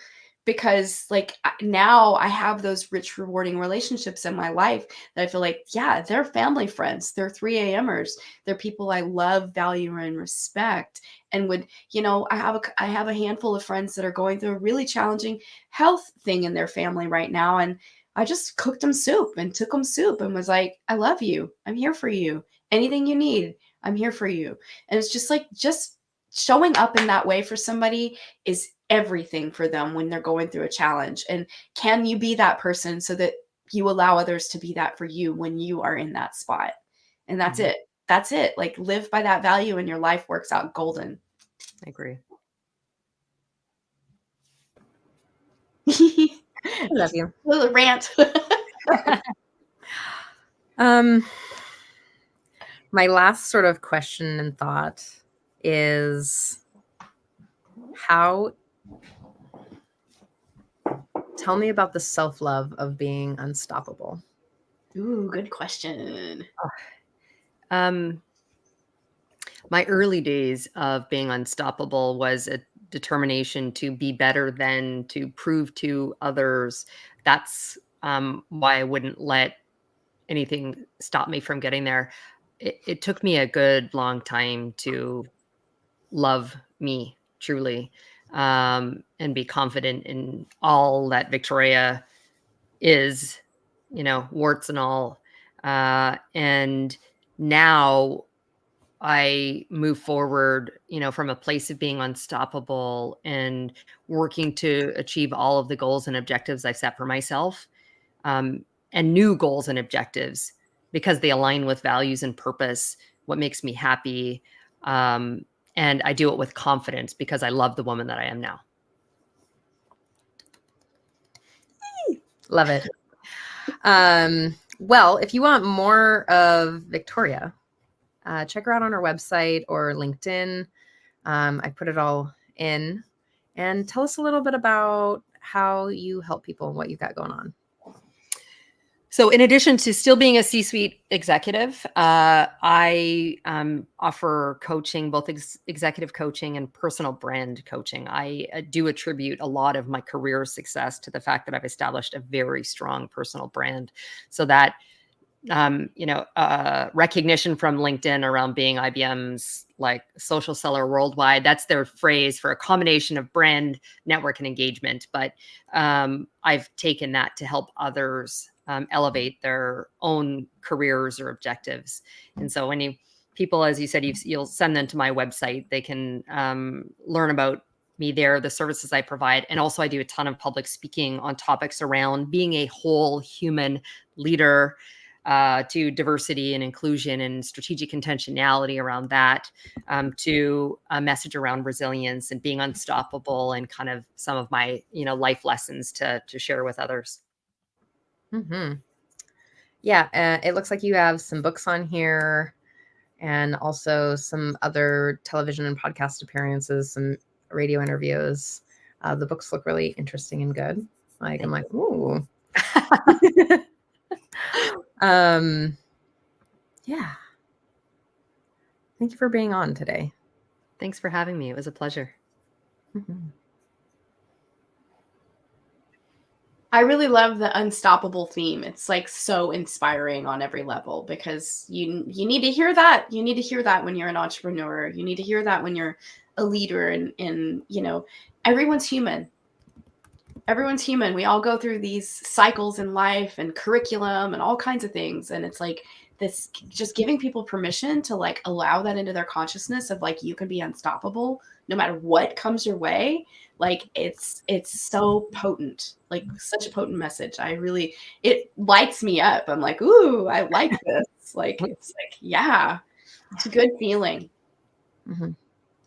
Speaker 2: because like now I have those rich, rewarding relationships in my life that I feel like, yeah, they're family friends. They're 3 a.m.ers. They're people I love, value, and respect. And would, I have a handful of friends that are going through a really challenging health thing in their family right now. And I just cooked them soup and took them soup and was like, I love you. I'm here for you. Anything you need, I'm here for you. And it's just like, just showing up in that way for somebody is everything for them when they're going through a challenge. And can you be that person so that you allow others to be that for you when you are in that spot? And that's
Speaker 3: Mhm.
Speaker 2: it. That's it. Like live by that value and your life works out golden.
Speaker 3: I agree.
Speaker 4: I love you.
Speaker 2: Little rant.
Speaker 4: My last sort of question and thought is tell me about the self-love of being unstoppable.
Speaker 2: Ooh, good question.
Speaker 3: My early days of being unstoppable was a determination to be better than, to prove to others. That's why I wouldn't let anything stop me from getting there. It took me a good long time to love me truly, and be confident in all that Victoria is, warts and all. And now I move forward, from a place of being unstoppable and working to achieve all of the goals and objectives I've set for myself, and new goals and objectives because they align with values and purpose, what makes me happy. Um, and I do it with confidence because I love the woman that I am now.
Speaker 4: Love it. Well, if you want more of Victoria, check her out on her website or LinkedIn. I put it all in. And tell us a little bit about how you help people and what you've got going on.
Speaker 3: So, in addition to still being a C-suite executive, I offer coaching, both executive coaching and personal brand coaching. I do attribute a lot of my career success to the fact that I've established a very strong personal brand, so that recognition from LinkedIn around being IBM's like social seller worldwide. That's their phrase for a combination of brand, network, and engagement. But I've taken that to help others elevate their own careers or objectives. And so when people, as you said, you'll send them to my website, they can learn about me there, the services I provide. And also I do a ton of public speaking on topics around being a whole human leader, to diversity and inclusion and strategic intentionality around that, to a message around resilience and being unstoppable, and kind of some of my life lessons to share with others.
Speaker 4: Mm-hmm. Yeah, it looks like you have some books on here and also some other television and podcast appearances, some radio interviews. The books look really interesting and good. I'm like, ooh. Yeah. Thank you for being on today.
Speaker 3: Thanks for having me. It was a pleasure.
Speaker 4: Mm-hmm.
Speaker 2: I really love the unstoppable theme. It's like so inspiring on every level because you need to hear that. You need to hear that when you're an entrepreneur. You need to hear that when you're a leader, and everyone's human. Everyone's human. We all go through these cycles in life and curriculum and all kinds of things. And it's like this, just giving people permission to like allow that into their consciousness of like, you can be unstoppable no matter what comes your way. Like it's so potent, like such a potent message. It lights me up. I'm like, ooh, I like this. Like, it's like, yeah, it's a good feeling.
Speaker 4: Mm-hmm.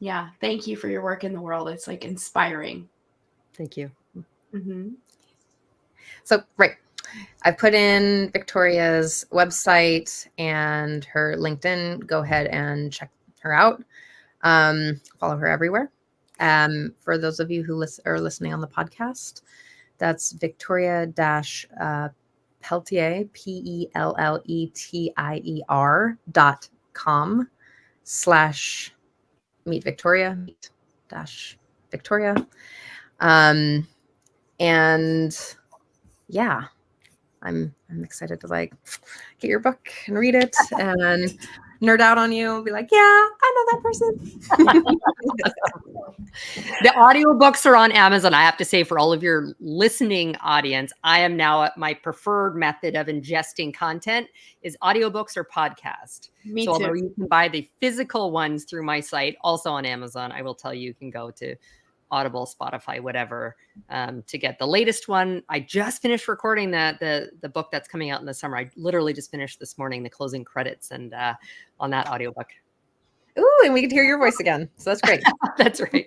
Speaker 2: Yeah. Thank you for your work in the world. It's like inspiring.
Speaker 3: Thank you.
Speaker 2: Mm-hmm.
Speaker 4: So, right. I've put in Victoria's website and her LinkedIn. Go ahead and check her out. Follow her everywhere. For those of you who are listening on the podcast, that's Victoria Pelletier, PELLETIER.com/meet Victoria, meet-Victoria. And yeah, I'm excited to like get your book and read it and nerd out on you and be like, yeah, I know that person.
Speaker 3: The audiobooks are on Amazon. I have to say, for all of your listening audience, I am now at my preferred method of ingesting content is audiobooks or podcast.
Speaker 2: Me
Speaker 3: So although
Speaker 2: too.
Speaker 3: you can buy the physical ones through my site, also on Amazon, I will tell you can go to Audible, Spotify, whatever, to get the latest one. I just finished recording the book that's coming out in the summer. I literally just finished this morning the closing credits and on that audiobook.
Speaker 4: Ooh, and we can hear your voice again. So that's great.
Speaker 3: That's right.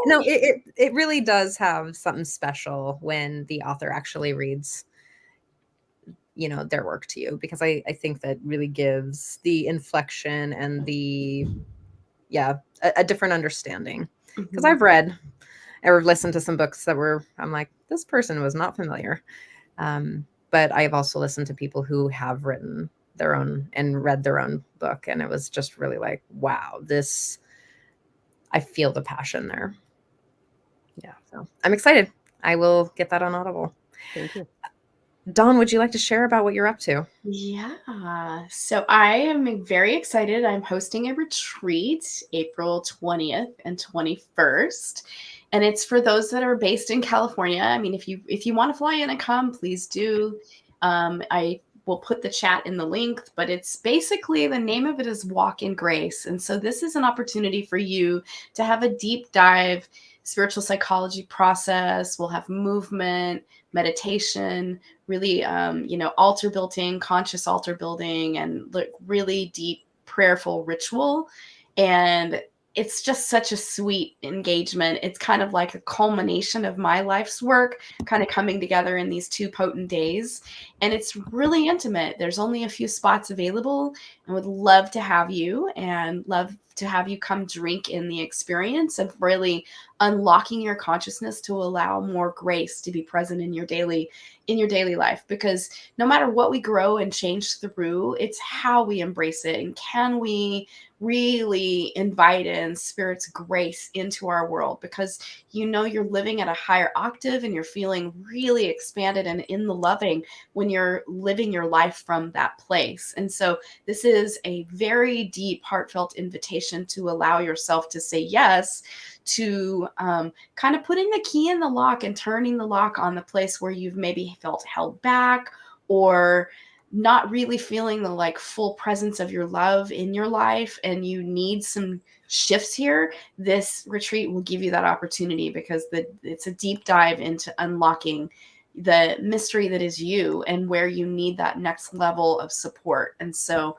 Speaker 4: No, it really does have something special when the author actually reads, you know, their work to you, because I think that really gives the inflection and the, yeah, a different understanding. Because I've read or listened to some books that were, I'm like, this person was not familiar. But I've also listened to people who have written their own and read their own book. And it was just really like, wow, this, I feel the passion there.
Speaker 3: Yeah.
Speaker 4: So I'm excited. I will get that on Audible.
Speaker 3: Thank you.
Speaker 4: Dawn, would you like to share about what you're up to?
Speaker 2: Yeah. So I am very excited. I'm hosting a retreat April 20th and 21st. And it's for those that are based in California. I mean, if you want to fly in and come, please do. I will put the chat in the link, but it's basically, the name of it is Walk in Grace. And so this is an opportunity for you to have a deep dive spiritual psychology process. We'll have movement, meditation, really, altar building, conscious altar building, and really deep prayerful ritual. And it's just such a sweet engagement. It's kind of like a culmination of my life's work kind of coming together in these 2 potent days. And it's really intimate. There's only a few spots available, and would love to have you, and love to have you come drink in the experience of really unlocking your consciousness to allow more grace to be present in your daily life. Because no matter what we grow and change through, it's how we embrace it, and can we really invite in spirit's grace into our world, because you're living at a higher octave and you're feeling really expanded and in the loving when you're living your life from that place. And so this is a very deep, heartfelt invitation to allow yourself to say yes to kind of putting the key in the lock and turning the lock on the place where you've maybe felt held back, or not really feeling the like full presence of your love in your life, and you need some shifts here. This retreat will give you that opportunity, because it's a deep dive into unlocking the mystery that is you, and where you need that next level of support. And so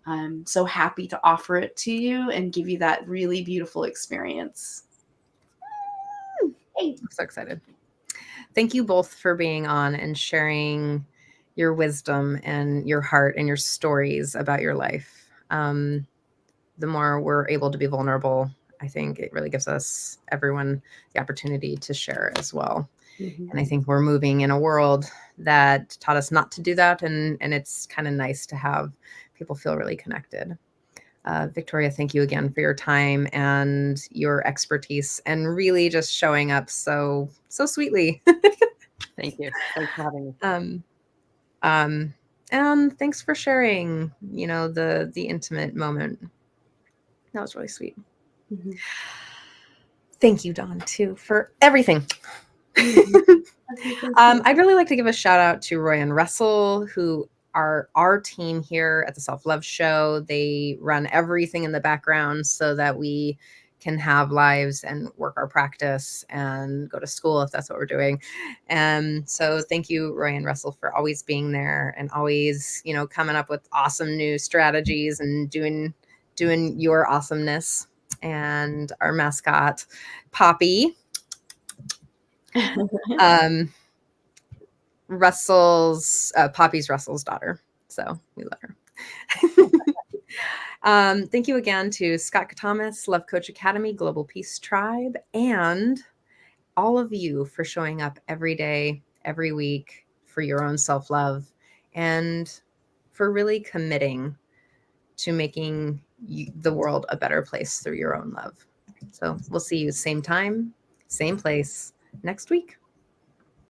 Speaker 2: I'm so happy to offer it to you and give you that really beautiful experience. Hey.
Speaker 4: I'm so excited. Thank you both for being on and sharing your wisdom and your heart and your stories about your life. The more we're able to be vulnerable, I think it really gives us, everyone, the opportunity to share as well.
Speaker 2: Mm-hmm.
Speaker 4: And I think we're moving in a world that taught us not to do that. And it's kind of nice to have people feel really connected. Victoria, thank you again for your time and your expertise, and really just showing up so sweetly.
Speaker 3: Thank you. Thanks for having me.
Speaker 4: And thanks for sharing, the intimate moment. That was really sweet.
Speaker 2: Mm-hmm.
Speaker 4: Thank you, Dawn, too, for everything.
Speaker 2: Mm-hmm.
Speaker 4: I'd really like to give a shout out to Roy and Russell, who are our team here at the Self-Love Show. They run everything in the background so that we can have lives and work our practice and go to school if that's what we're doing. And so thank you, Roy and Russell, for always being there and always, coming up with awesome new strategies and doing your awesomeness. And our mascot, Poppy. Poppy's Russell's daughter. So we love her. Thank you again to Scott Katamas, Love Coach Academy, Global Peace Tribe, and all of you for showing up every day, every week for your own self-love, and for really committing to making the world a better place through your own love. So we'll see you same time, same place next week.